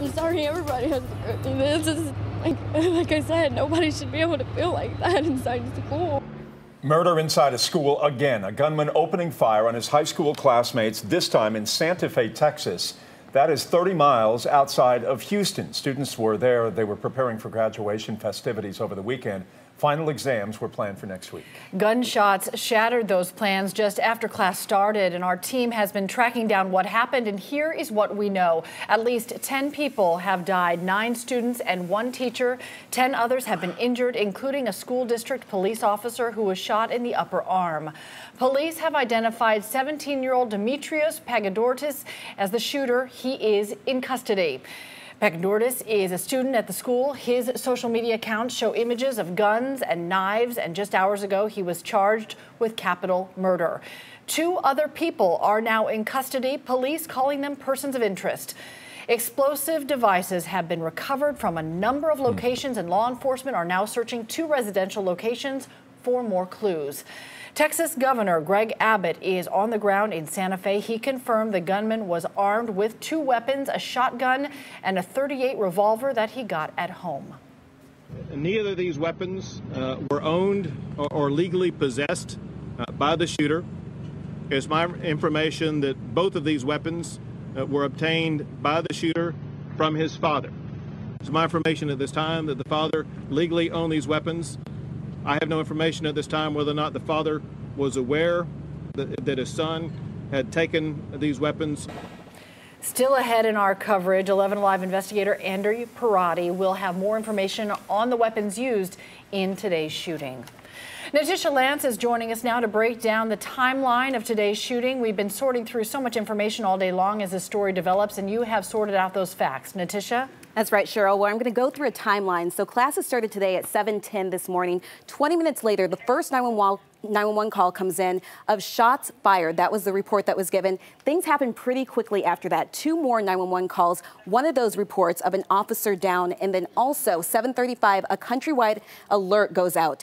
I'm sorry everybody has to go through this. It's like I said, nobody should be able to feel like that inside school. Murder inside a school again. A gunman opening fire on his high school classmates, this time in Santa Fe, Texas. That is 30 miles outside of Houston. Students were there. They were preparing for graduation festivities over the weekend. Final exams were planned for next week. Gunshots shattered those plans just after class started, and our team has been tracking down what happened, and here is what we know. At least 10 people have died, 9 students and 1 teacher. 10 others have been injured, including a school district police officer who was shot in the upper arm. Police have identified 17-year-old Demetrios Pagadortis as the shooter. He is in custody. Pagadortis is a student at the school. His social media accounts show images of guns and knives, and just hours ago he was charged with capital murder. 2 other people are now in custody, police calling them persons of interest. Explosive devices have been recovered from a number of locations, and law enforcement are now searching 2 residential locations for more clues. Texas Governor Greg Abbott is on the ground in Santa Fe. He confirmed the gunman was armed with 2 weapons, a shotgun and a .38 revolver that he got at home. Neither of these weapons were owned or legally possessed by the shooter. It's my information that both of these weapons were obtained by the shooter from his father. It's my information at this time that the father legally owned these weapons. I have no information at this time whether or not the father was aware that his son had taken these weapons. Still ahead in our coverage, 11 Alive investigator Andrew Parati will have more information on the weapons used in today's shooting. Natisha Lance is joining us now to break down the timeline of today's shooting. We've been sorting through so much information all day long as this story develops, and you have sorted out those facts. Natisha? That's right, Cheryl. Well, I'm going to go through a timeline. So classes started today at 7:10 this morning. 20 minutes later, the first 911 call comes in of shots fired. That was the report that was given. Things happened pretty quickly after that. 2 more 911 calls. One of those reports of an officer down, and then also 7:35, a countrywide alert goes out.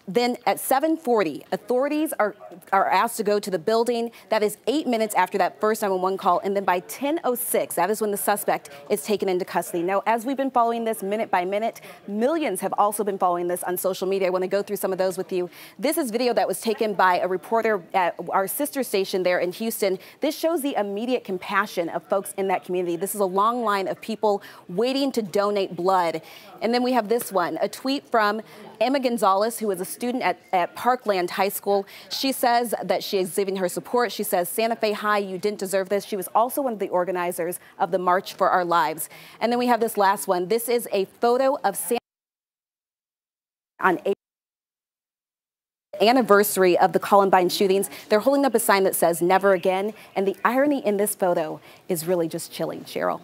Then at 7:40, authorities are asked to go to the building. That is 8 minutes after that first 911 call. And then by 10:06, that is when the suspect is taken into custody. Now, as we've been following this minute by minute, millions have also been following this on social media. I want to go through some of those with you. This is video that was taken by a reporter at our sister station there in Houston. This shows the immediate compassion of folks in that community. This is a long line of people waiting to donate blood. And then we have this one, a tweet from Emma Gonzalez, who is a student at Parkland High School. She says that she is giving her support. She says, Santa Fe High, you didn't deserve this. She was also one of the organizers of the March for Our Lives. And then we have this last one. This is a photo of Santa Fe on April anniversary of the Columbine shootings. They're holding up a sign that says never again. And the irony in this photo is really just chilling, Cheryl.